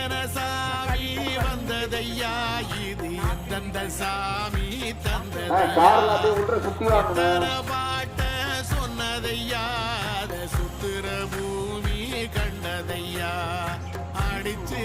சாமி வந்ததையா இது எந்தெந்த சாமி தந்ததையா பாட்ட சொன்னதையா சுத்துற பூமி கண்டதையா அடிச்சு